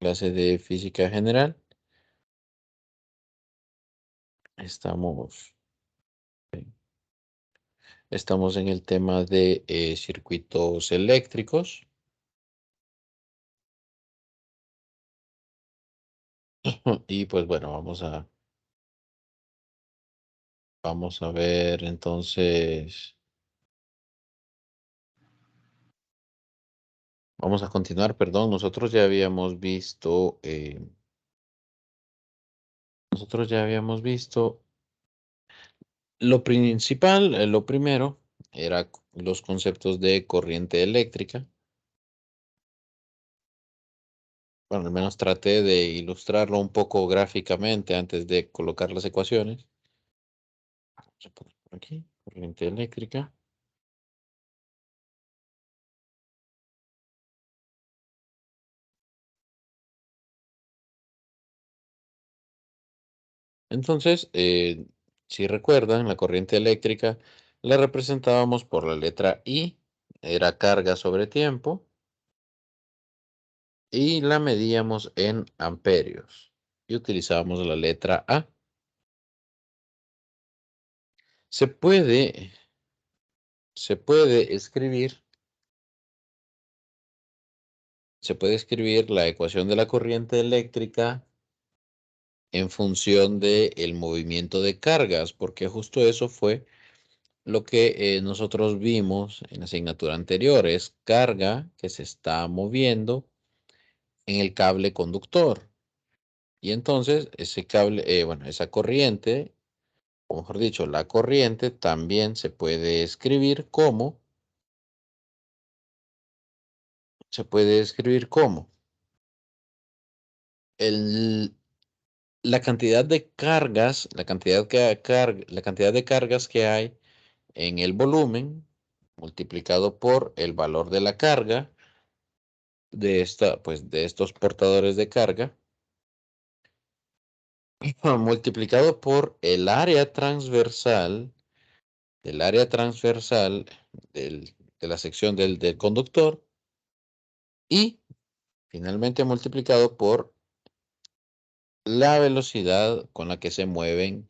clase de física general. Estamos en el tema de circuitos eléctricos. Y pues bueno, vamos a ver entonces. Vamos a continuar, perdón. Nosotros ya habíamos visto lo principal, lo primero era los conceptos de corriente eléctrica. Bueno, al menos traté de ilustrarlo un poco gráficamente antes de colocar las ecuaciones. Vamos a poner por aquí, corriente eléctrica. Entonces, si recuerdan, la corriente eléctrica la representábamos por la letra I, era carga sobre tiempo, y la medíamos en amperios. Y utilizábamos la letra A. Se puede, se puede escribir la ecuación de la corriente eléctrica en función del movimiento de cargas, porque justo eso fue lo que nosotros vimos en la asignatura anterior, es carga que se está moviendo en el cable conductor. Y entonces ese cable, bueno, esa corriente, o mejor dicho, la corriente también se puede escribir como el, la cantidad de cargas, la cantidad de cargas que hay en el volumen multiplicado por el valor de la carga pues de estos portadores de carga multiplicado por el área transversal de la sección del conductor y finalmente multiplicado por la velocidad con la que se mueven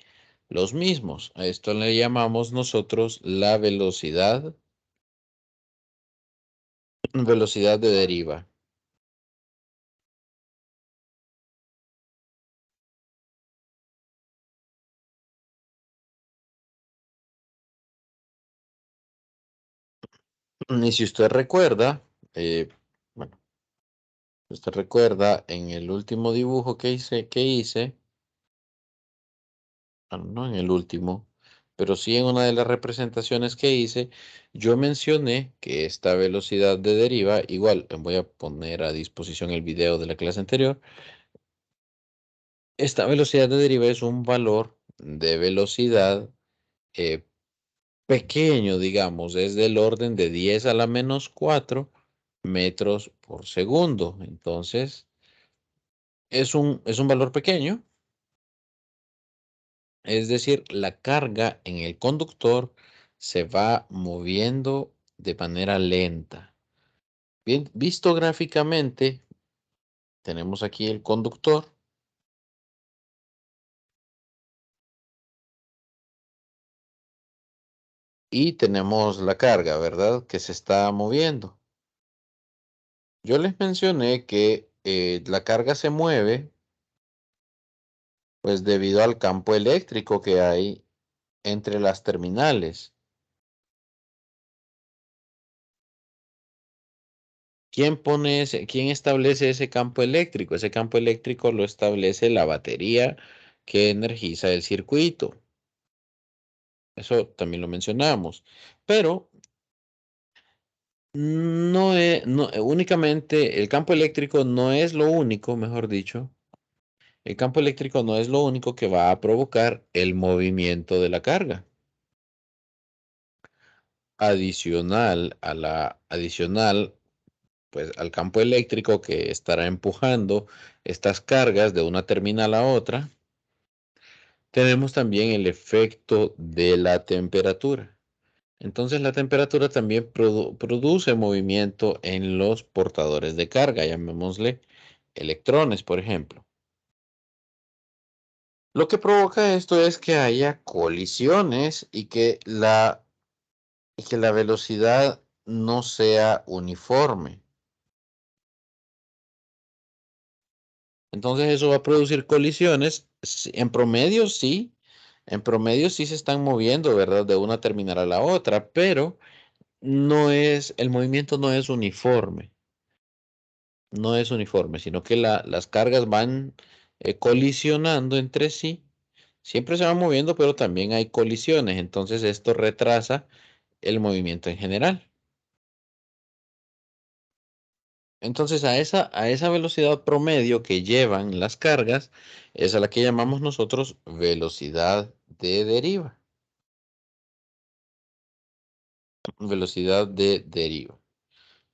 los mismos. A esto le llamamos nosotros la velocidad de deriva. Y si usted recuerda, bueno, usted recuerda en el último dibujo que hice, no en el último, pero sí en una de las representaciones que hice, yo mencioné que esta velocidad de deriva, igual voy a poner a disposición el video de la clase anterior, esta velocidad de deriva es un valor de velocidad eh, pequeño, digamos, es del orden de 10 a la menos 4 metros por segundo. Entonces, es un valor pequeño, es decir, la carga en el conductor se va moviendo de manera lenta. Bien, visto gráficamente, tenemos aquí el conductor y tenemos la carga, ¿verdad? Que se está moviendo. Yo les mencioné que la carga se mueve, pues debido al campo eléctrico que hay entre las terminales. ¿Quién establece ese campo eléctrico? Ese campo eléctrico lo establece la batería que energiza el circuito. Eso también lo mencionamos. Pero únicamente el campo eléctrico no es lo único, mejor dicho. El campo eléctrico no es lo único que va a provocar el movimiento de la carga. Adicional, pues al campo eléctrico que estará empujando estas cargas de una terminal a otra, tenemos también el efecto de la temperatura. Entonces la temperatura también produce movimiento en los portadores de carga, llamémosle electrones, por ejemplo. Lo que provoca esto es que haya colisiones y que la velocidad no sea uniforme. Entonces eso va a producir colisiones. En promedio sí, en promedio sí se están moviendo, ¿verdad? De una terminal a la otra, pero el movimiento no es uniforme, no es uniforme, sino que las cargas van colisionando entre sí. Siempre se van moviendo, pero también hay colisiones, entonces esto retrasa el movimiento en general. Entonces a esa velocidad promedio que llevan las cargas es a la que llamamos nosotros velocidad de deriva. Velocidad de deriva.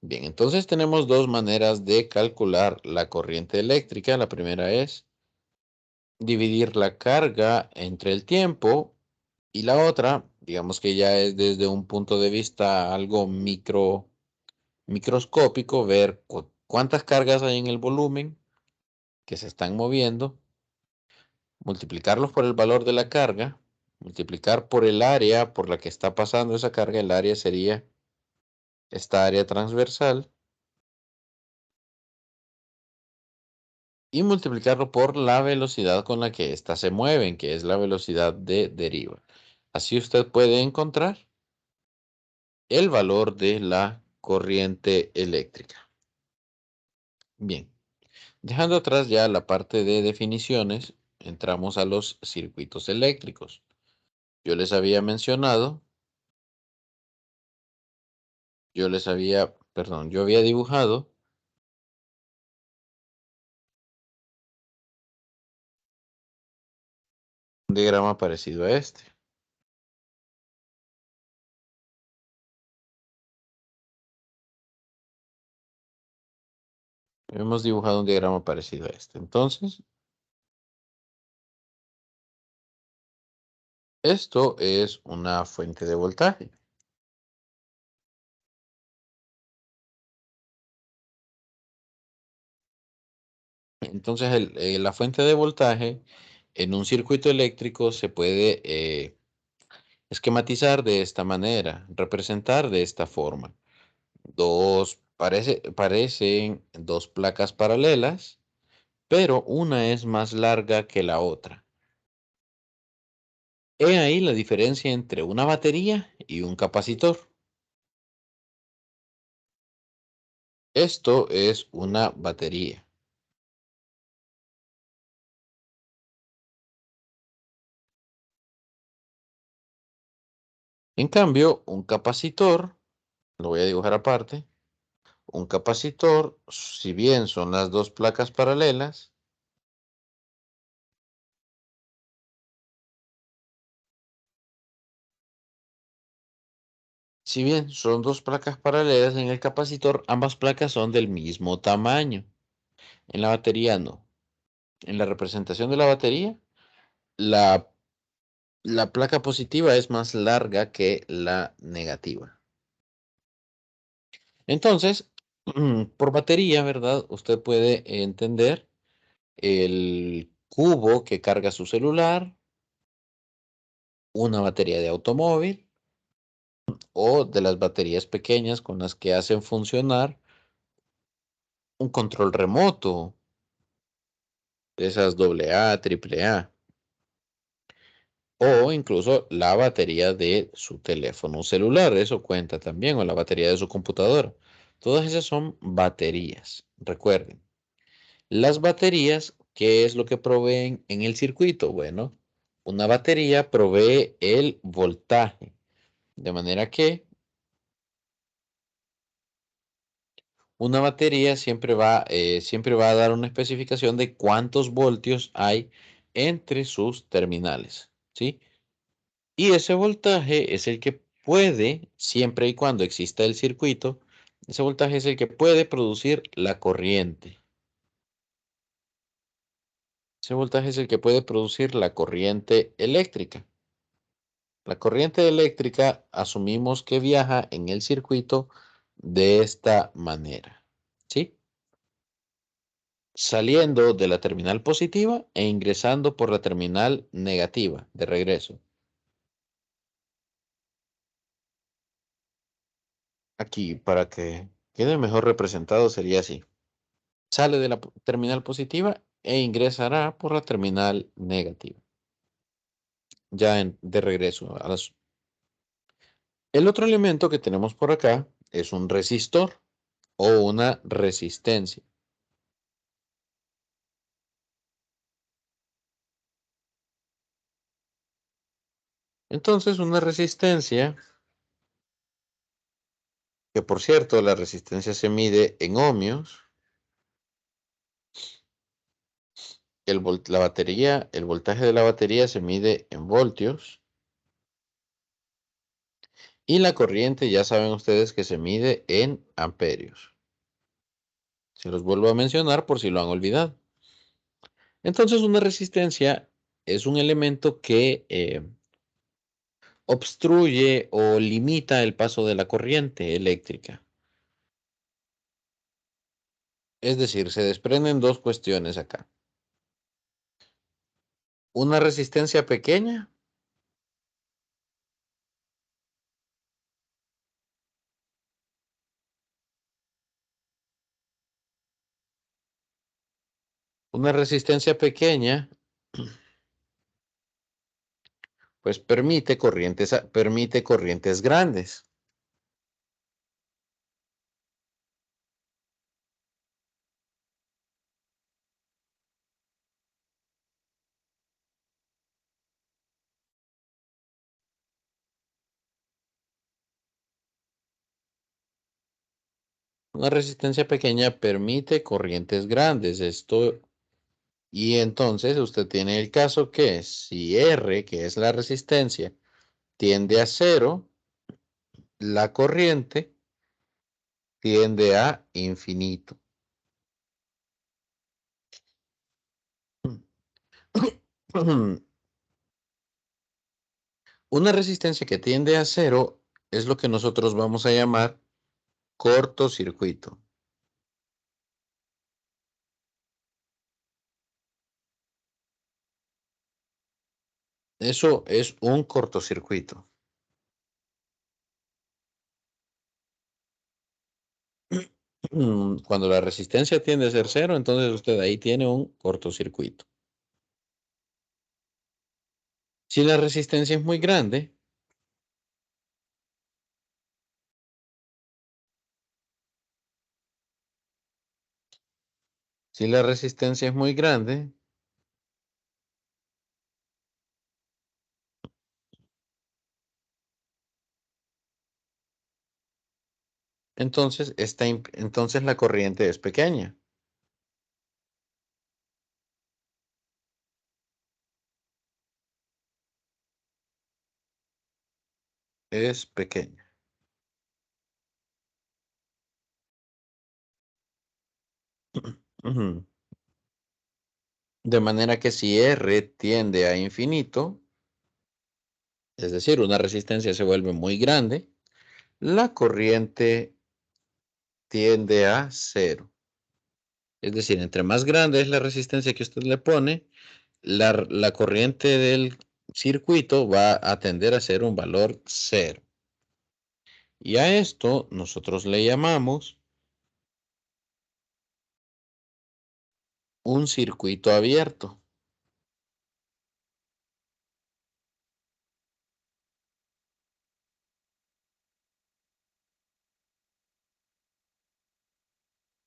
Bien, entonces tenemos dos maneras de calcular la corriente eléctrica. La primera es dividir la carga entre el tiempo y la otra, digamos que ya es desde un punto de vista algo microscópico, ver cuántas cargas hay en el volumen que se están moviendo, multiplicarlos por el valor de la carga, multiplicar por el área por la que está pasando esa carga. El área sería esta área transversal, y multiplicarlo por la velocidad con la que ésta se mueven, que es la velocidad de deriva. Así usted puede encontrar el valor de la corriente eléctrica. Bien, dejando atrás ya la parte de definiciones, entramos a los circuitos eléctricos. Yo les había mencionado, yo había dibujado un diagrama parecido a este. Hemos dibujado un diagrama parecido a este. Entonces, esto es una fuente de voltaje. Entonces, la fuente de voltaje en un circuito eléctrico se puede esquematizar de esta manera, representar de esta forma. Parecen dos placas paralelas, pero una es más larga que la otra. He ahí la diferencia entre una batería y un capacitor. Esto es una batería. En cambio, un capacitor, lo voy a dibujar aparte, un capacitor, si bien son las dos placas paralelas, si bien son dos placas paralelas en el capacitor, ambas placas son del mismo tamaño. En la batería no. En la representación de la batería, la, la placa positiva es más larga que la negativa. Entonces, por batería, ¿verdad? Usted puede entender el cubo que carga su celular, una batería de automóvil o de las baterías pequeñas con las que hacen funcionar un control remoto, de esas AA, AAA, o incluso la batería de su teléfono celular, eso cuenta también, o la batería de su computadora. Todas esas son baterías. Recuerden, las baterías, ¿qué es lo que proveen en el circuito? Bueno, una batería provee el voltaje, de manera que una batería siempre va a dar una especificación de cuántos voltios hay entre sus terminales, ¿sí? Y ese voltaje es el que puede, siempre y cuando exista el circuito, ese voltaje es el que puede producir la corriente. Ese voltaje es el que puede producir la corriente eléctrica. La corriente eléctrica asumimos que viaja en el circuito de esta manera, ¿sí? saliendo de la terminal positiva e ingresando por la terminal negativa de regreso. Aquí, para que quede mejor representado, sería así. Sale de la terminal positiva e ingresará por la terminal negativa. Ya de regreso a las... El otro elemento que tenemos por acá es un resistor o una resistencia. Entonces, una resistencia, que por cierto, la resistencia se mide en ohmios, la batería, el voltaje de la batería se mide en voltios y la corriente ya saben ustedes que se mide en amperios. Se los vuelvo a mencionar por si lo han olvidado. Entonces, una resistencia es un elemento que obstruye o limita el paso de la corriente eléctrica. Es decir, se desprenden dos cuestiones acá. Una resistencia pequeña, una resistencia pequeña, pues permite corrientes grandes. Una resistencia pequeña permite corrientes grandes. Y entonces usted tiene el caso que si R, que es la resistencia, tiende a cero, la corriente tiende a infinito. Una resistencia que tiende a cero es lo que nosotros vamos a llamar cortocircuito. Eso es un cortocircuito. Cuando la resistencia tiende a ser cero, entonces usted ahí tiene un cortocircuito. Si la resistencia es muy grande, si la resistencia es muy grande, entonces la corriente es pequeña. Es pequeña. De manera que si R tiende a infinito, es decir, una resistencia se vuelve muy grande, la corriente tiende a cero. Es decir, entre más grande es la resistencia que usted le pone, la corriente del circuito va a tender a ser un valor cero. Y a esto nosotros le llamamos un circuito abierto.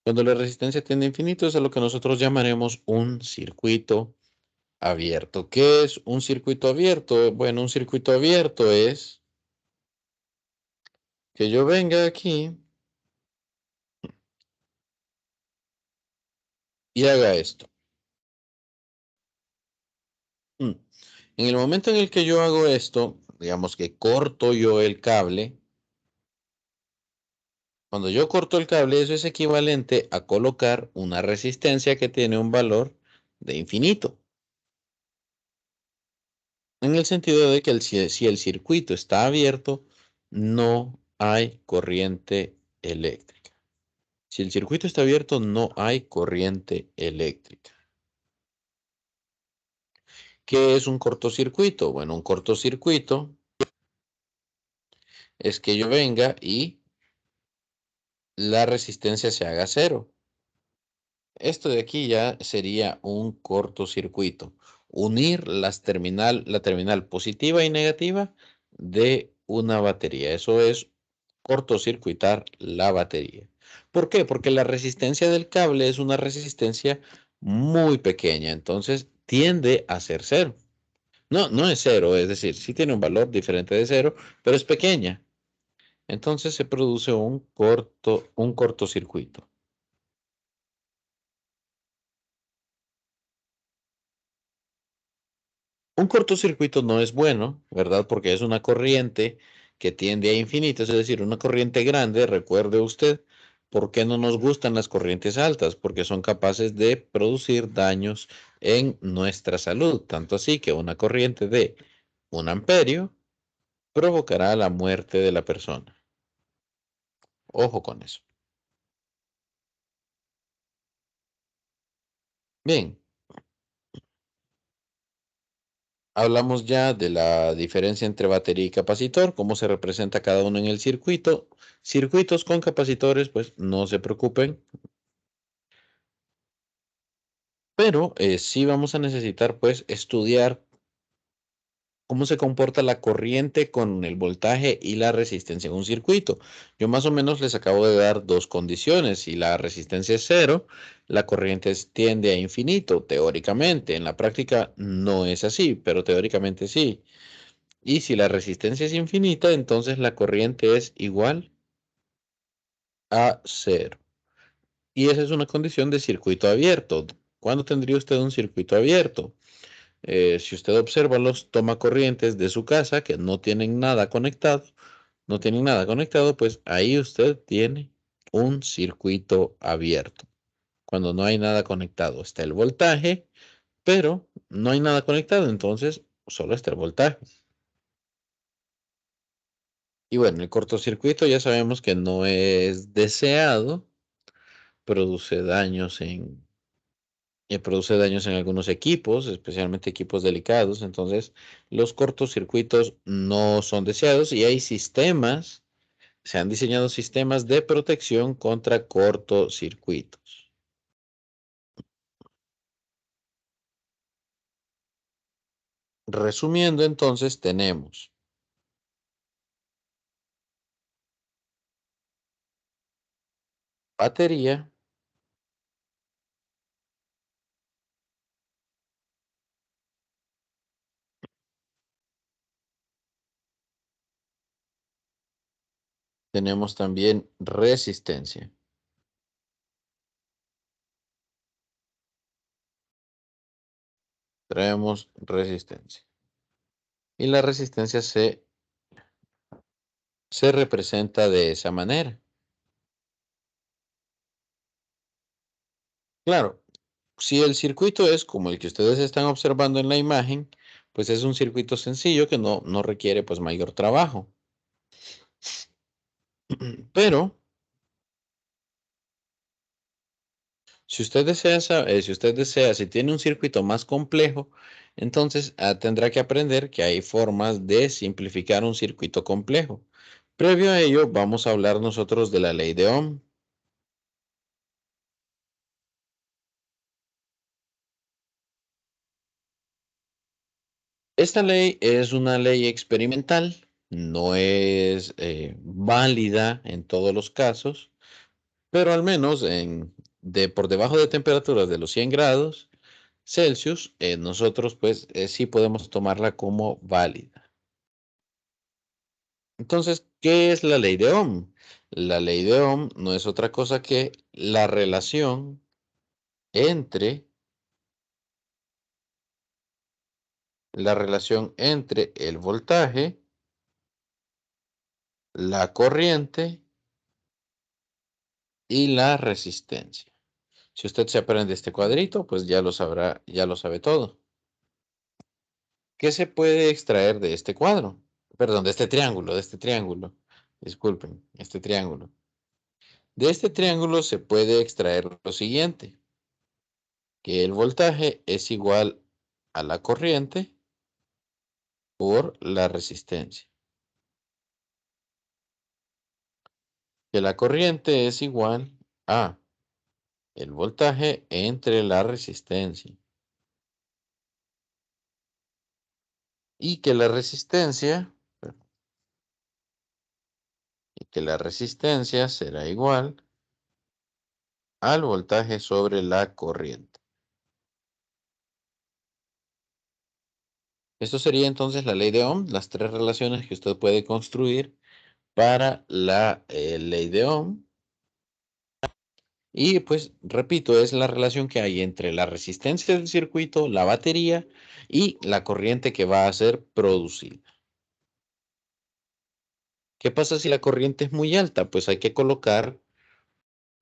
Cuando la resistencia tiende a infinito, eso es lo que nosotros llamaremos un circuito abierto. ¿Qué es un circuito abierto? Bueno, un circuito abierto es que yo venga aquí y haga esto. Mm. En el momento en el que yo hago esto, digamos que corto yo el cable. Cuando yo corto el cable, eso es equivalente a colocar una resistencia que tiene un valor de infinito. En el sentido de que si el circuito está abierto, no hay corriente eléctrica. Si el circuito está abierto, no hay corriente eléctrica. ¿Qué es un cortocircuito? Bueno, un cortocircuito es que yo venga y la resistencia se haga cero. Esto de aquí ya sería un cortocircuito. Unir la terminal positiva y negativa de una batería. Eso es cortocircuitar la batería. ¿Por qué? Porque la resistencia del cable es una resistencia muy pequeña. Entonces tiende a ser cero. No, no es cero, es decir, sí tiene un valor diferente de cero, pero es pequeña. Entonces se produce un cortocircuito. Un cortocircuito no es bueno, ¿verdad? Porque es una corriente que tiende a infinito, es decir, una corriente grande, recuerde usted, ¿por qué no nos gustan las corrientes altas? Porque son capaces de producir daños en nuestra salud, tanto así que una corriente de 1 amperio provocará la muerte de la persona. Ojo con eso. Bien, hablamos ya de la diferencia entre batería y capacitor, cómo se representa cada uno en el circuito. Circuitos con capacitores, pues no se preocupen, pero sí vamos a necesitar pues estudiar cómo se comporta la corriente con el voltaje y la resistencia en un circuito. Yo más o menos les acabo de dar dos condiciones. Si la resistencia es cero, la corriente tiende a infinito, teóricamente. En la práctica no es así, pero teóricamente sí. Y si la resistencia es infinita, entonces la corriente es igual a cero. Y esa es una condición de circuito abierto. ¿Cuándo tendría usted un circuito abierto? Si usted observa los tomacorrientes de su casa que no tienen nada conectado, pues ahí usted tiene un circuito abierto. Cuando no hay nada conectado, está el voltaje, pero no hay nada conectado, entonces solo está el voltaje. Y bueno, el cortocircuito ya sabemos que no es deseado, produce daños produce daños en algunos equipos, especialmente equipos delicados. Entonces, los cortocircuitos no son deseados y hay sistemas, se han diseñado sistemas de protección contra cortocircuitos. Resumiendo, entonces, tenemos batería, tenemos también resistencia. Traemos resistencia. Y la resistencia se representa de esa manera. Claro, si el circuito es como el que ustedes están observando en la imagen, pues es un circuito sencillo que no requiere pues mayor trabajo. Pero si tiene un circuito más complejo, entonces tendrá que aprender que hay formas de simplificar un circuito complejo. Previo a ello, vamos a hablar nosotros de la ley de Ohm. Esta ley es una ley experimental, no es válida en todos los casos, pero al menos por debajo de temperaturas de los 100 grados Celsius, nosotros pues sí podemos tomarla como válida. Entonces, ¿qué es la ley de Ohm? La ley de Ohm no es otra cosa que entre, la relación entre el voltaje, la corriente y la resistencia. Si usted se aprende este cuadrito, pues ya lo sabrá, ya lo sabe todo. ¿Qué se puede extraer de este cuadro? Perdón, de este triángulo, de este triángulo. Disculpen, este triángulo. De este triángulo se puede extraer lo siguiente, que el voltaje es igual a la corriente por la resistencia. Que la corriente es igual a el voltaje entre la resistencia. Y que la resistencia, será igual al voltaje sobre la corriente. Esto sería entonces la ley de Ohm, las tres relaciones que usted puede construir para la ley de Ohm. Y pues, repito, es la relación que hay entre la resistencia del circuito, la batería y la corriente que va a ser producida. ¿Qué pasa si la corriente es muy alta? Pues hay que colocar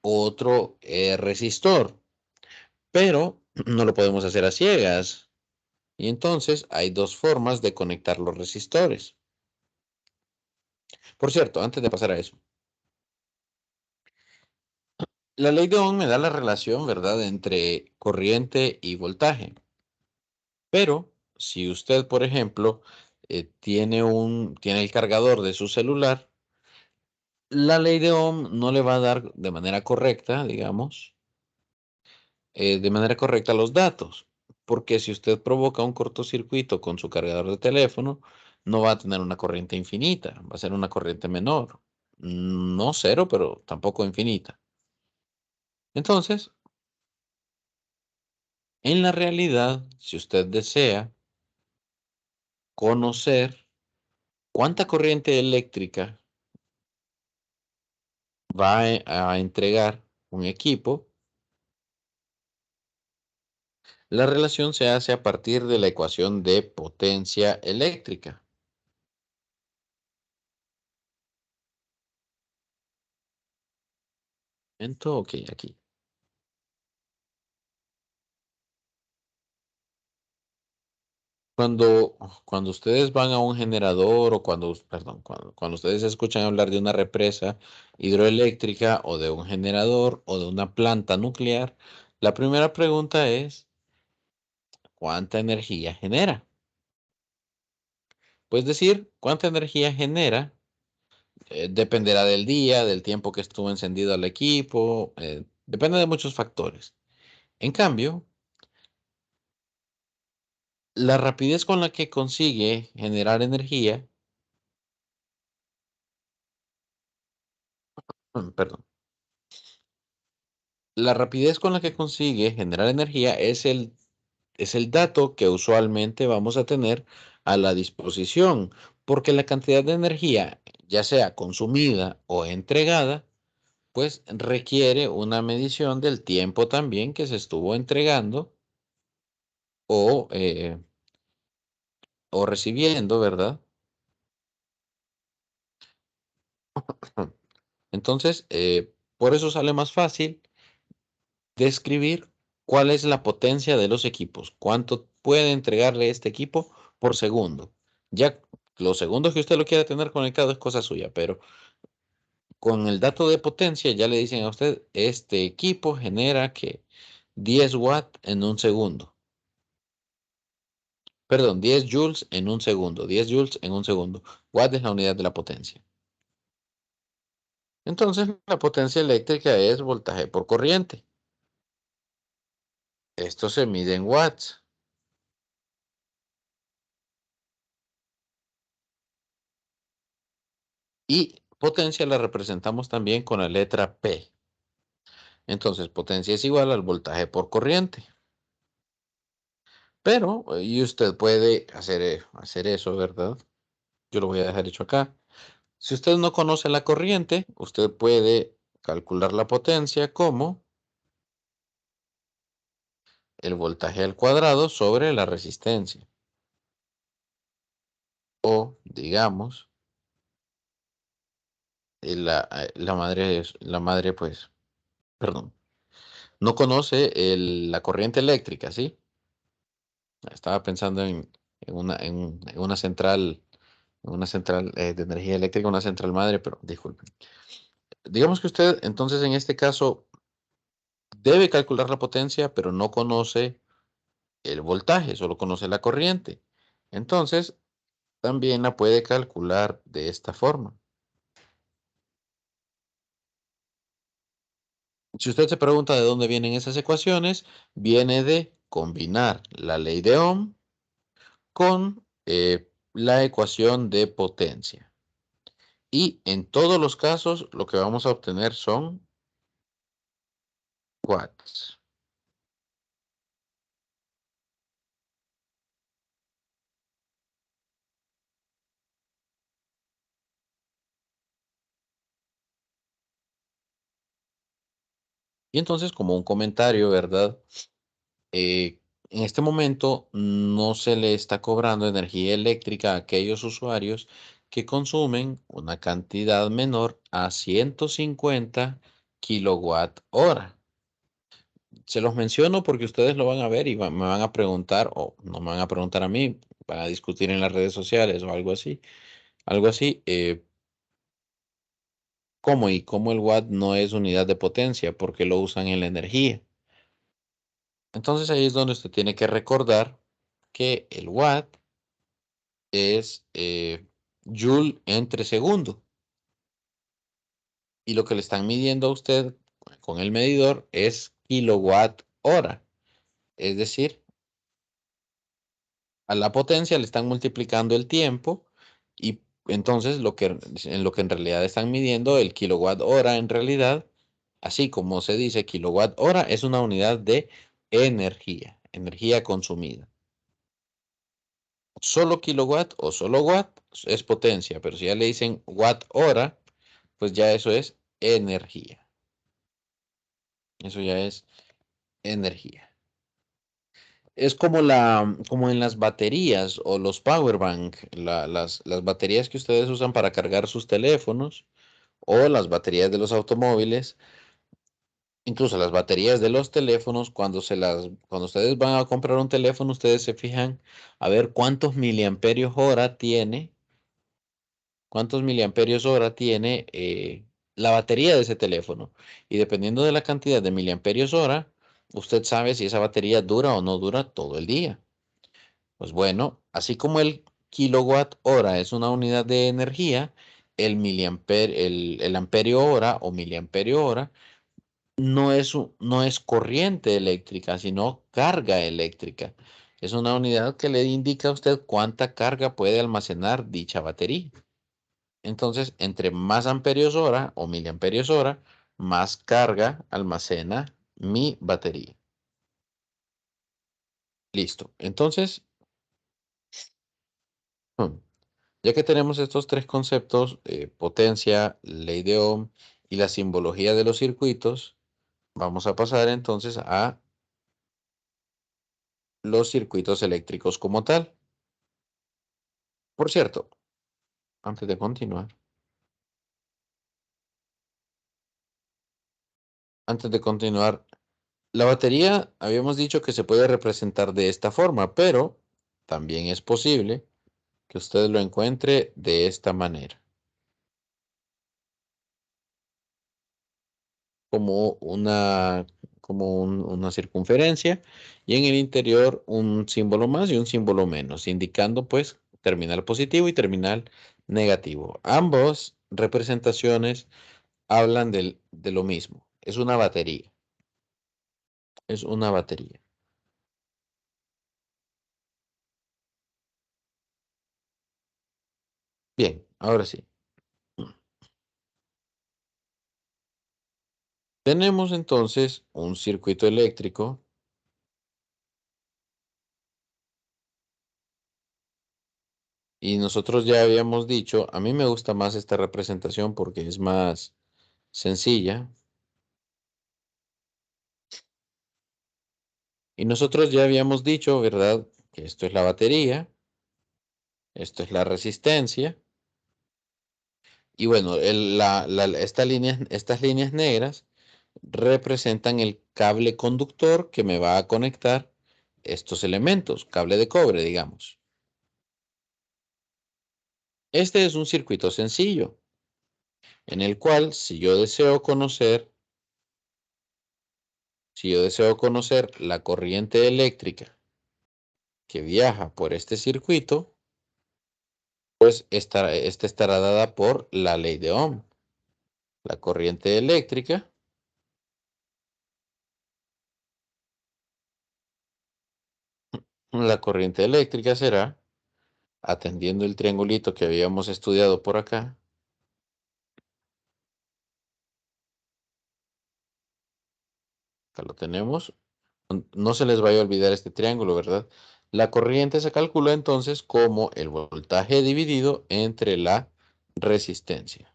otro resistor, pero no lo podemos hacer a ciegas. Y entonces hay dos formas de conectar los resistores. Por cierto, antes de pasar a eso, la ley de Ohm me da la relación, ¿verdad?, entre corriente y voltaje. Pero si usted, por ejemplo, tiene el cargador de su celular, la ley de Ohm no le va a dar de manera correcta, digamos, los datos. Porque si usted provoca un cortocircuito con su cargador de teléfono, no va a tener una corriente infinita, va a ser una corriente menor. No cero, pero tampoco infinita. Entonces, en la realidad, si usted desea conocer cuánta corriente eléctrica va a entregar un equipo, la relación se hace a partir de la ecuación de potencia eléctrica. Entonces, ok, aquí. Cuando ustedes van a un generador o perdón, cuando ustedes escuchan hablar de una represa hidroeléctrica o de un generador o de una planta nuclear, la primera pregunta es, ¿cuánta energía genera? Pues decir, ¿cuánta energía genera? Dependerá del día, del tiempo que estuvo encendido el equipo, depende de muchos factores. En cambio, la rapidez con la que consigue generar energía, perdón, la rapidez con la que consigue generar energía es el dato que usualmente vamos a tener a la disposición, porque la cantidad de energía, ya sea consumida o entregada, pues requiere una medición del tiempo también que se estuvo entregando o, eh, o recibiendo, ¿verdad? Entonces, por eso sale más fácil describir cuál es la potencia de los equipos, cuánto puede entregarle este equipo por segundo. Ya los segundos que usted lo quiera tener conectado es cosa suya, pero con el dato de potencia ya le dicen a usted, este equipo genera que 10 watts en un segundo. Perdón, 10 joules en un segundo, 10 joules en un segundo. Watt es la unidad de la potencia. Entonces, la potencia eléctrica es voltaje por corriente. Esto se mide en watts. Y potencia la representamos también con la letra P. Entonces, potencia es igual al voltaje por corriente. Pero, y usted puede hacer eso, ¿verdad? Yo lo voy a dejar hecho acá. Si usted no conoce la corriente, usted puede calcular la potencia como el voltaje al cuadrado sobre la resistencia. O, digamos, la madre, pues, perdón, no conoce la corriente eléctrica, ¿sí? Estaba pensando en una central de energía eléctrica, una central madre, pero disculpen. digamos que usted, entonces, en este caso, debe calcular la potencia, pero no conoce el voltaje, solo conoce la corriente. Entonces, también la puede calcular de esta forma. Si usted se pregunta de dónde vienen esas ecuaciones, viene de combinar la ley de Ohm con la ecuación de potencia. Y en todos los casos, lo que vamos a obtener son watts. Y entonces, como un comentario, ¿verdad? Eh, en este momento no se le está cobrando energía eléctrica a aquellos usuarios que consumen una cantidad menor a 150 kilowatt hora. Se los menciono porque ustedes lo van a ver y me van a preguntar, o no me van a preguntar a mí, van a discutir en las redes sociales o algo así. Algo así, ¿cómo y cómo el watt no es unidad de potencia? Porque lo usan en la energía. Entonces ahí es donde usted tiene que recordar que el watt es joule entre segundo. Y lo que le están midiendo a usted con el medidor es kilowatt hora. Es decir, a la potencia le están multiplicando el tiempo y entonces en lo que en realidad están midiendo el kilowatt hora en realidad, así como se dice kilowatt hora, es una unidad de energía, energía consumida. Solo kilowatt o solo watt es potencia, pero si ya le dicen watt hora, pues ya eso es energía. Eso ya es energía. Es como como en las baterías o los power bank, las baterías que ustedes usan para cargar sus teléfonos o las baterías de los automóviles, incluso las baterías de los teléfonos, cuando ustedes van a comprar un teléfono, ustedes se fijan a ver cuántos miliamperios hora tiene la batería de ese teléfono. Y dependiendo de la cantidad de miliamperios hora, usted sabe si esa batería dura o no dura todo el día. Pues bueno, así como el kilowatt hora es una unidad de energía, el amperio hora o miliamperio hora no es corriente eléctrica, sino carga eléctrica. Es una unidad que le indica a usted cuánta carga puede almacenar dicha batería. Entonces, entre más amperios hora o miliamperios hora, más carga almacena mi batería. Listo. Entonces, hmm, ya que tenemos estos tres conceptos, potencia, ley de Ohm y la simbología de los circuitos, vamos a pasar entonces a los circuitos eléctricos como tal. Por cierto, antes de continuar, la batería habíamos dicho que se puede representar de esta forma, pero también es posible que usted lo encuentre de esta manera, como una circunferencia y en el interior un símbolo más y un símbolo menos, indicando pues terminal positivo y terminal negativo. Ambos representaciones hablan de lo mismo. Es una batería. Es una batería. Bien, ahora sí. Tenemos entonces un circuito eléctrico y nosotros ya habíamos dicho, a mí me gusta más esta representación porque es más sencilla. Y nosotros ya habíamos dicho, ¿verdad? Que esto es la batería, esto es la resistencia. Y bueno, estas líneas negras representan el cable conductor que me va a conectar estos elementos, cable de cobre, digamos. Este es un circuito sencillo. en el cual si yo deseo conocer la corriente eléctrica que viaja por este circuito, pues esta estará dada por la ley de Ohm. La corriente eléctrica será, atendiendo el triangulito que habíamos estudiado por acá, acá lo tenemos. No se les vaya a olvidar este triángulo, ¿verdad? La corriente se calcula entonces como el voltaje dividido entre la resistencia.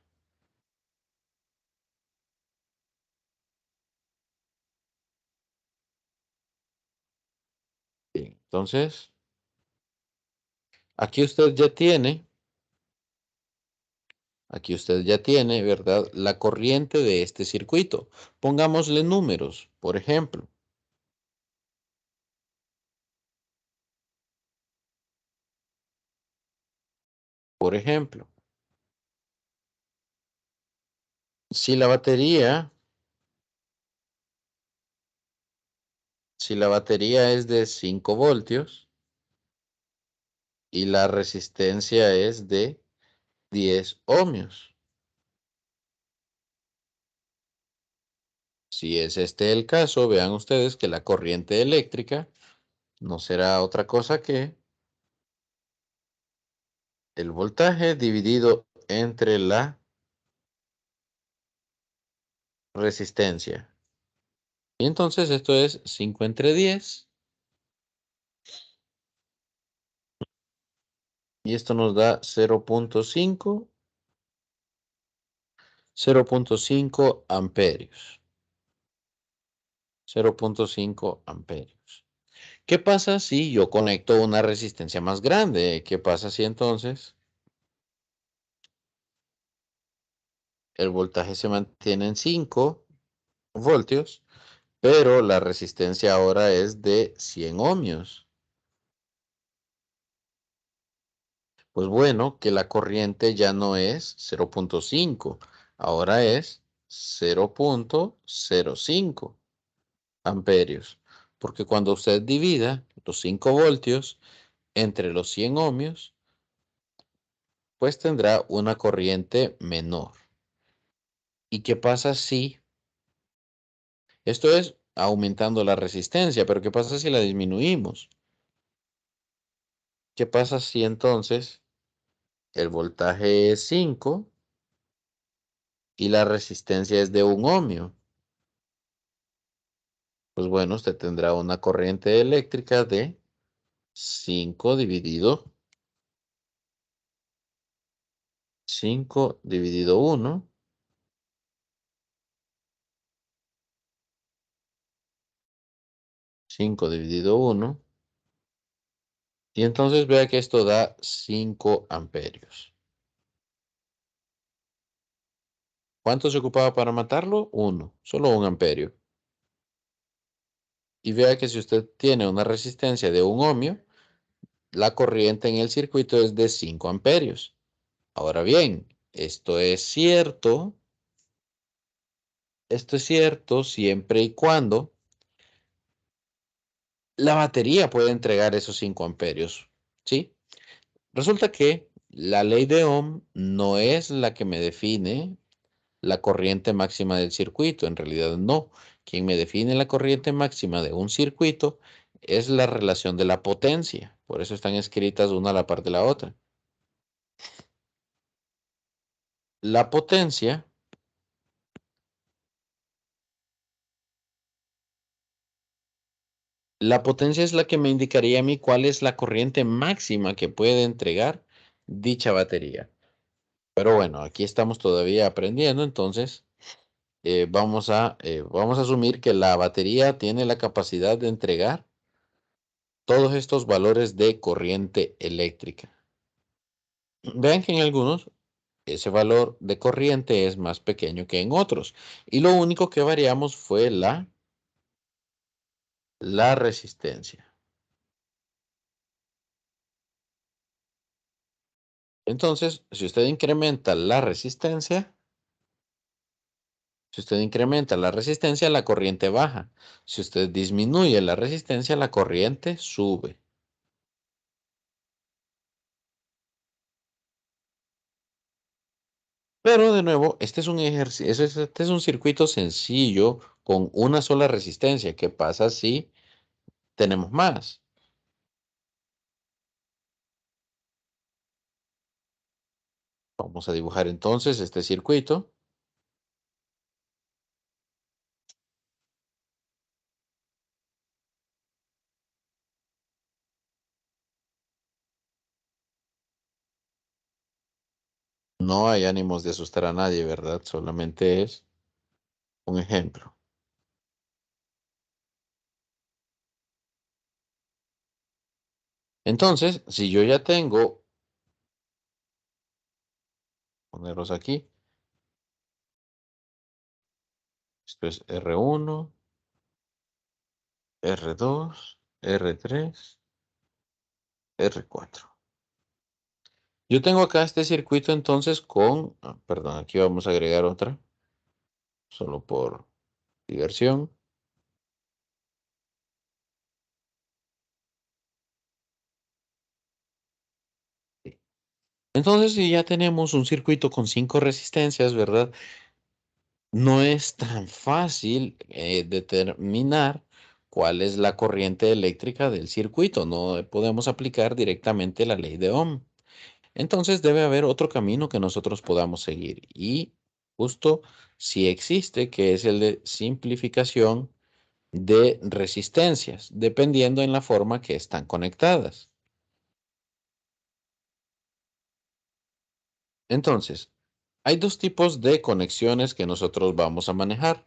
Bien, entonces, aquí usted ya tiene, ¿verdad? La corriente de este circuito. Pongámosle números, por ejemplo, si la batería, si la batería es de 5 voltios y la resistencia es de 10 ohmios. Si es este el caso, vean ustedes que la corriente eléctrica no será otra cosa que el voltaje dividido entre la resistencia. Y entonces esto es 5 entre 10. Y esto nos da 0.5 amperios. 0.5 amperios. ¿Qué pasa si yo conecto una resistencia más grande? ¿Qué pasa si entonces el voltaje se mantiene en 5 voltios, pero la resistencia ahora es de 100 ohmios? Pues bueno, que la corriente ya no es 0.5, ahora es 0.05 amperios, porque cuando usted divida los 5 voltios entre los 100 ohmios, pues tendrá una corriente menor. ¿Y qué pasa si, esto es aumentando la resistencia, pero qué pasa si la disminuimos? ¿Qué pasa si entonces el voltaje es 5 y la resistencia es de 1 ohmio? Pues bueno, usted tendrá una corriente eléctrica de 5 dividido 1, 5 dividido 1, y entonces vea que esto da 5 amperios. ¿Cuánto se ocupaba para matarlo? 1, solo 1 amperio. Y vea que si usted tiene una resistencia de 1 ohmio, la corriente en el circuito es de 5 amperios. Ahora bien, esto es cierto siempre y cuando la batería puede entregar esos 5 amperios, ¿sí? Resulta que la ley de Ohm no es la que me define la corriente máxima del circuito, en realidad no. Quien me define la corriente máxima de un circuito es la relación de la potencia. Por eso están escritas una a la par de la otra. La potencia, la potencia es la que me indicaría a mí cuál es la corriente máxima que puede entregar dicha batería. Pero bueno, aquí estamos todavía aprendiendo, entonces vamos a asumir que la batería tiene la capacidad de entregar todos estos valores de corriente eléctrica. Vean que en algunos ese valor de corriente es más pequeño que en otros. Y lo único que variamos fue la resistencia. Entonces, si usted incrementa la resistencia, Si usted incrementa la resistencia, la corriente baja. Si usted disminuye la resistencia, la corriente sube. Pero de nuevo, este es un ejercicio, este es un circuito sencillo con una sola resistencia. ¿Qué pasa si tenemos más? Vamos a dibujar entonces este circuito. No hay ánimos de asustar a nadie, ¿verdad? Solamente es un ejemplo. Entonces, si yo ya tengo, ponerlos aquí, esto es R1, R2, R3, R4. Yo tengo acá este circuito entonces con, perdón, aquí vamos a agregar otra, solo por diversión. Entonces, si ya tenemos un circuito con 5 resistencias, ¿verdad? No es tan fácil determinar cuál es la corriente eléctrica del circuito. No podemos aplicar directamente la ley de Ohm. Entonces debe haber otro camino que nosotros podamos seguir. Y justo si existe, que es el de simplificación de resistencias, dependiendo en la forma que están conectadas. Entonces, hay dos tipos de conexiones que nosotros vamos a manejar.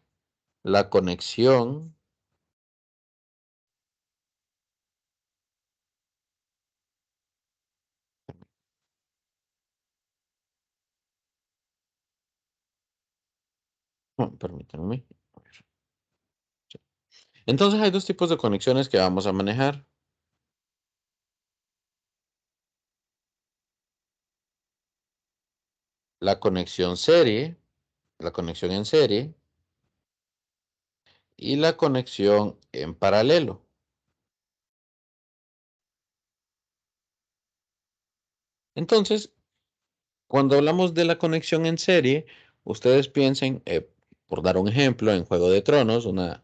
La conexión, permítanme. A ver, sí. Entonces hay dos tipos de conexiones que vamos a manejar. La conexión serie, la conexión en serie y la conexión en paralelo. Entonces, cuando hablamos de la conexión en serie, ustedes piensen, por dar un ejemplo, en Juego de Tronos, una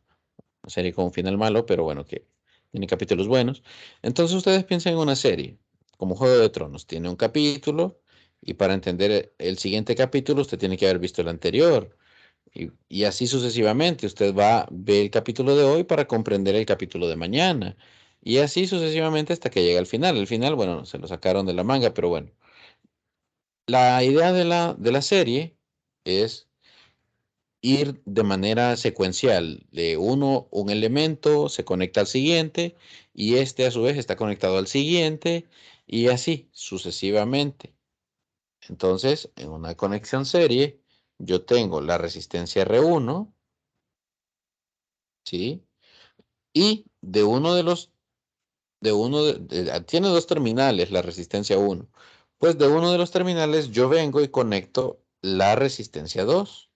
serie con un final malo, pero bueno, que tiene capítulos buenos. Entonces ustedes piensen en una serie, como Juego de Tronos, tiene un capítulo y para entender el siguiente capítulo usted tiene que haber visto el anterior. Y así sucesivamente, usted va a ver el capítulo de hoy para comprender el capítulo de mañana. Y así sucesivamente hasta que llega al final. El final, bueno, se lo sacaron de la manga, pero bueno. La idea de la serie es ir de manera secuencial. De uno, un elemento se conecta al siguiente y este a su vez está conectado al siguiente y así sucesivamente. Entonces, en una conexión serie, yo tengo la resistencia R1, ¿sí? Y tiene dos terminales la resistencia 1. Pues de uno de los terminales yo vengo y conecto la resistencia 2.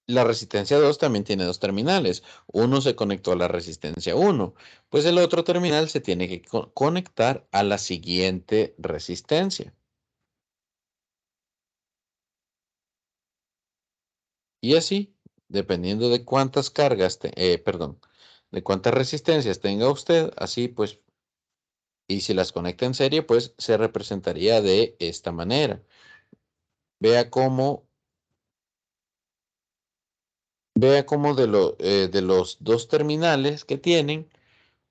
La resistencia 2 también tiene dos terminales. Uno se conectó a la resistencia 1, pues el otro terminal se tiene que conectar a la siguiente resistencia. Y así, dependiendo de cuántas perdón, de cuántas resistencias tenga usted, así pues, y si las conecta en serie, pues se representaría de esta manera. Vea cómo, vea cómo de los dos terminales que tienen,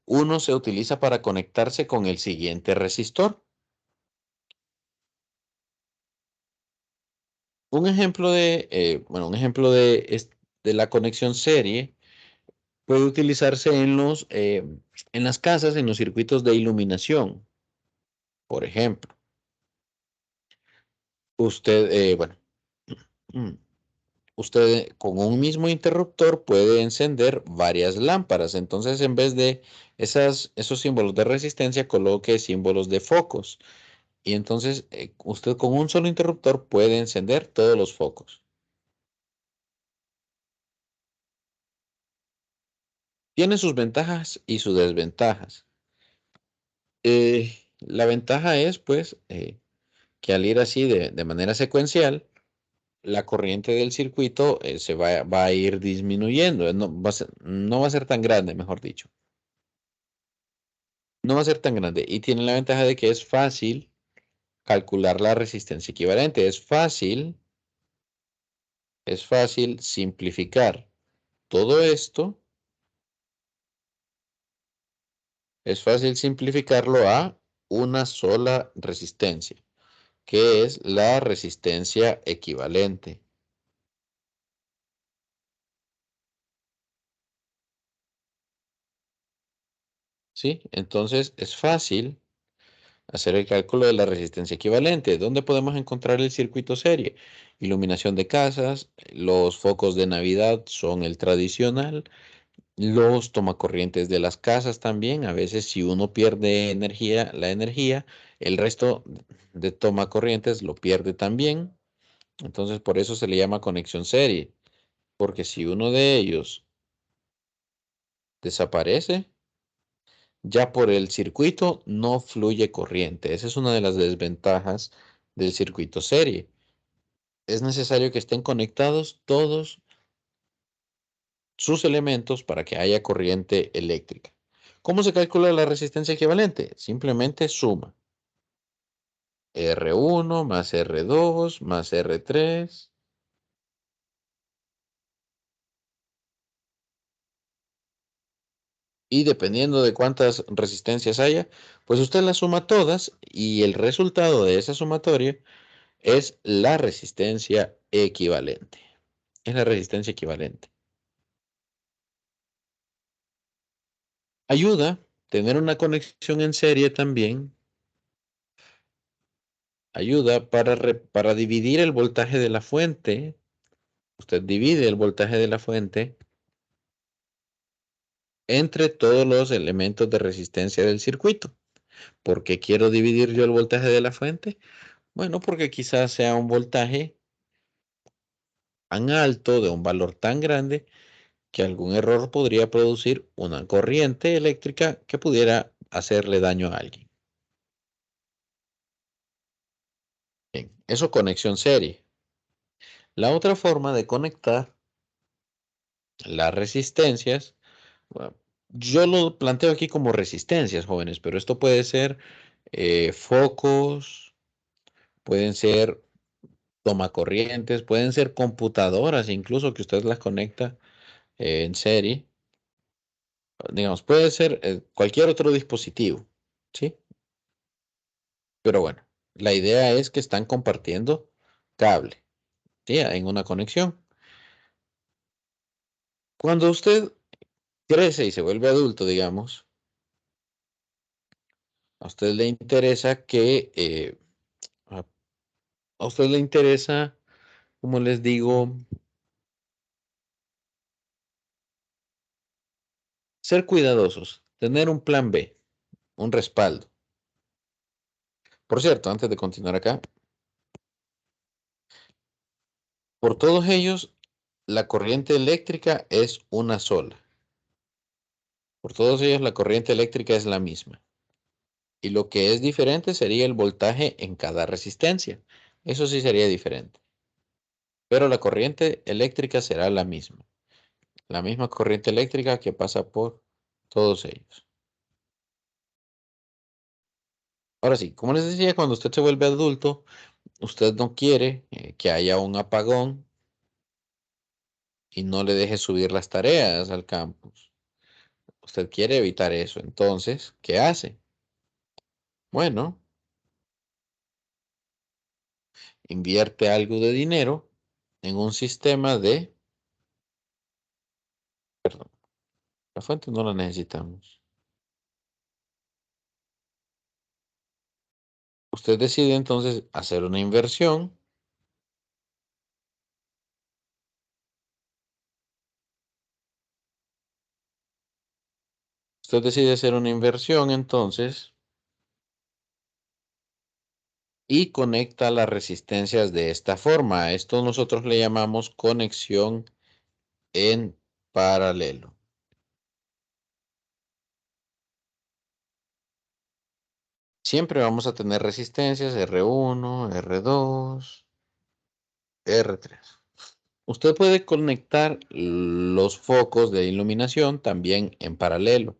uno se utiliza para conectarse con el siguiente resistor. Un ejemplo de la conexión serie puede utilizarse en las casas, en los circuitos de iluminación. Por ejemplo, bueno, mm, usted con un mismo interruptor puede encender varias lámparas. Entonces, en vez de esos símbolos de resistencia, coloque símbolos de focos. Y entonces usted con un solo interruptor puede encender todos los focos. Tiene sus ventajas y sus desventajas. La ventaja es, pues, que al ir así de manera secuencial, la corriente del circuito va a ir disminuyendo. No va a ser tan grande, mejor dicho. No va a ser tan grande. Y tiene la ventaja de que es fácil calcular la resistencia equivalente. Es fácil simplificar todo esto. Es fácil simplificarlo a una sola resistencia, que es la resistencia equivalente. ¿Sí? Entonces es fácil hacer el cálculo de la resistencia equivalente. ¿Dónde podemos encontrar el circuito serie? Iluminación de casas, los focos de Navidad son el tradicional, los tomacorrientes de las casas también. A veces si uno pierde energía, la energía, el resto de tomacorrientes lo pierde también. Entonces por eso se le llama conexión serie, porque si uno de ellos desaparece, ya por el circuito no fluye corriente. Esa es una de las desventajas del circuito serie. Es necesario que estén conectados todos sus elementos para que haya corriente eléctrica. ¿Cómo se calcula la resistencia equivalente? Simplemente suma R1 más R2 más R3 y dependiendo de cuántas resistencias haya, pues usted las suma todas y el resultado de esa sumatoria es la resistencia equivalente. Es la resistencia equivalente. Ayuda tener una conexión en serie también. Ayuda para dividir el voltaje de la fuente. Usted divide el voltaje de la fuente entre todos los elementos de resistencia del circuito. ¿Por qué quiero dividir yo el voltaje de la fuente? Bueno, porque quizás sea un voltaje tan alto, de un valor tan grande, que algún error podría producir una corriente eléctrica que pudiera hacerle daño a alguien. Bien, eso conexión serie. La otra forma de conectar las resistencias, bueno, yo lo planteo aquí como resistencias, jóvenes, pero esto puede ser focos, pueden ser tomacorrientes, pueden ser computadoras, incluso que usted las conecta en serie. Digamos, puede ser cualquier otro dispositivo, ¿sí? Pero bueno, la idea es que están compartiendo cable, ¿sí? En una conexión. Cuando usted crece y se vuelve adulto, digamos, a usted le interesa a a usted le interesa, como les digo, ser cuidadosos, tener un plan B, un respaldo. Por cierto, antes de continuar acá, por todos ellos, la corriente eléctrica es una sola. Por todos ellos, la corriente eléctrica es la misma. Y lo que es diferente sería el voltaje en cada resistencia. Eso sí sería diferente. Pero la corriente eléctrica será la misma. La misma corriente eléctrica que pasa por todos ellos. Ahora sí, como les decía, cuando usted se vuelve adulto, usted no quiere que haya un apagón y no le deje subir las tareas al campus. Usted quiere evitar eso. Entonces, ¿qué hace? Bueno, invierte algo de dinero en un sistema de... Perdón, la fuente no la necesitamos. Usted decide entonces hacer una inversión. Usted decide hacer una inversión entonces y conecta las resistencias de esta forma. A esto nosotros le llamamos conexión en paralelo. Siempre vamos a tener resistencias R1, R2, R3. Usted puede conectar los focos de iluminación también en paralelo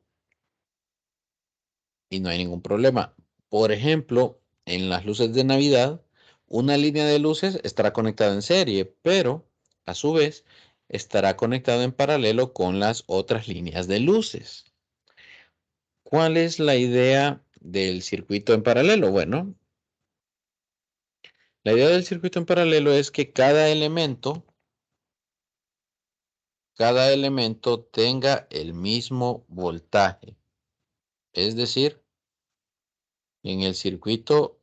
y no hay ningún problema. Por ejemplo, en las luces de Navidad, una línea de luces estará conectada en serie, pero a su vez estará conectada en paralelo con las otras líneas de luces. ¿Cuál es la idea del circuito en paralelo? Bueno, la idea del circuito en paralelo es que cada elemento tenga el mismo voltaje. Es decir, en el circuito,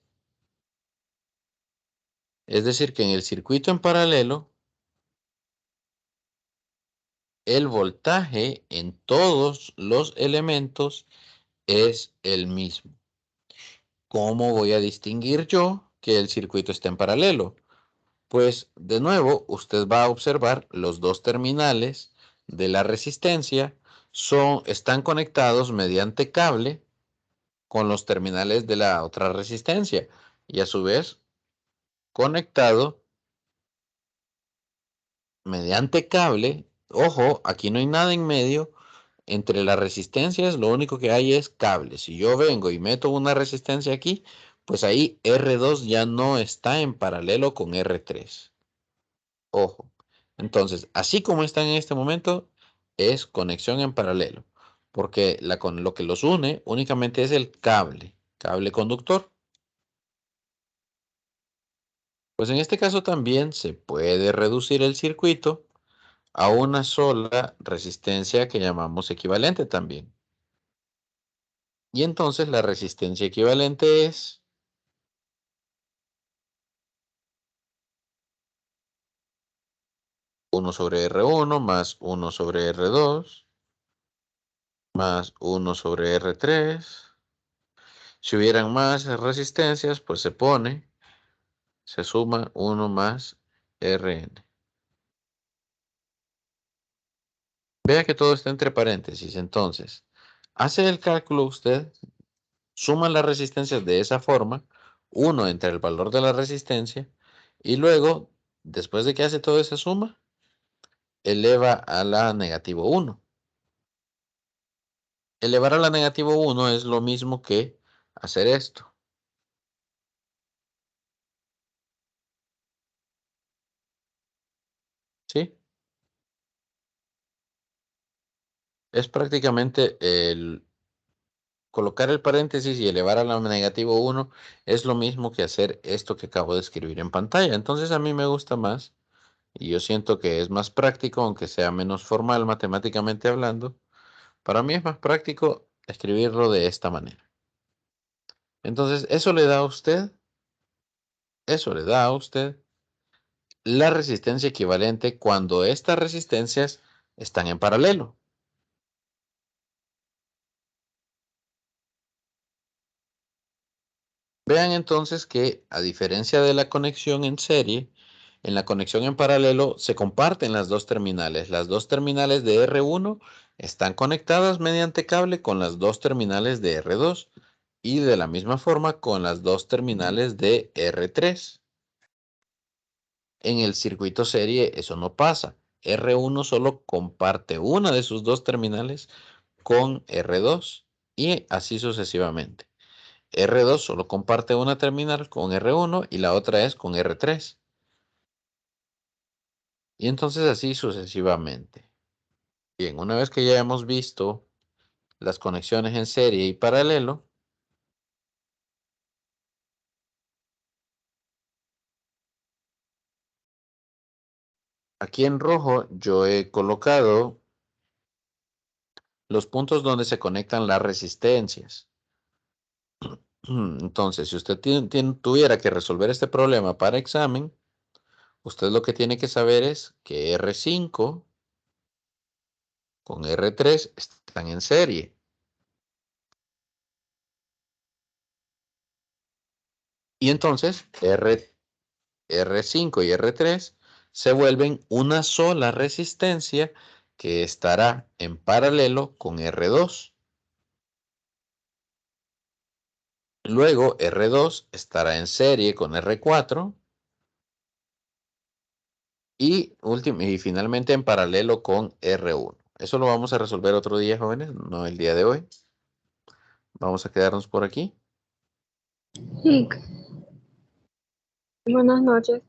es decir, que en el circuito en paralelo, el voltaje en todos los elementos es el mismo. ¿Cómo voy a distinguir yo que el circuito está en paralelo? Pues de nuevo, usted va a observar los dos terminales de la resistencia están conectados mediante cable con los terminales de la otra resistencia y a su vez conectado mediante cable. Ojo, aquí no hay nada en medio. Entre las resistencias, lo único que hay es cable. Si yo vengo y meto una resistencia aquí, pues ahí R2 ya no está en paralelo con R3. Ojo. Entonces, así como está en este momento, es conexión en paralelo. Porque con lo que los une únicamente es el cable conductor. Pues en este caso también se puede reducir el circuito a una sola resistencia que llamamos equivalente también. Y entonces la resistencia equivalente es 1 sobre R1 más 1 sobre R2 más 1 sobre R3. Si hubieran más resistencias, pues se suma 1 más Rn. Vea que todo está entre paréntesis. Entonces, hace el cálculo usted, suma las resistencias de esa forma, 1 entre el valor de la resistencia, y luego, después de que hace toda esa suma, eleva a la negativo 1. Elevar a la negativo 1 es lo mismo que hacer esto. ¿Sí? Es prácticamente el colocar el paréntesis y elevar a la negativo 1 es lo mismo que hacer esto que acabo de escribir en pantalla. Entonces a mí me gusta más y yo siento que es más práctico, aunque sea menos formal matemáticamente hablando. Para mí es más práctico escribirlo de esta manera. Entonces eso le da a usted la resistencia equivalente cuando estas resistencias están en paralelo. Vean entonces que, a diferencia de la conexión en serie, en la conexión en paralelo se comparten las dos terminales. Las dos terminales de R1 están conectadas mediante cable con las dos terminales de R2 y de la misma forma con las dos terminales de R3. En el circuito serie eso no pasa. R1 solo comparte una de sus dos terminales con R2 y así sucesivamente. R2 solo comparte una terminal con R1 y la otra es con R3. Y entonces así sucesivamente. Bien, una vez que ya hemos visto las conexiones en serie y paralelo, aquí en rojo yo he colocado los puntos donde se conectan las resistencias. Entonces, si usted tuviera que resolver este problema para examen, usted lo que tiene que saber es que R5 con R3 están en serie. Y entonces R5 y R3 se vuelven una sola resistencia que estará en paralelo con R2. Luego R2 estará en serie con R4 y finalmente en paralelo con R1. Eso lo vamos a resolver otro día, jóvenes, no el día de hoy. Vamos a quedarnos por aquí. Sí, buenas noches.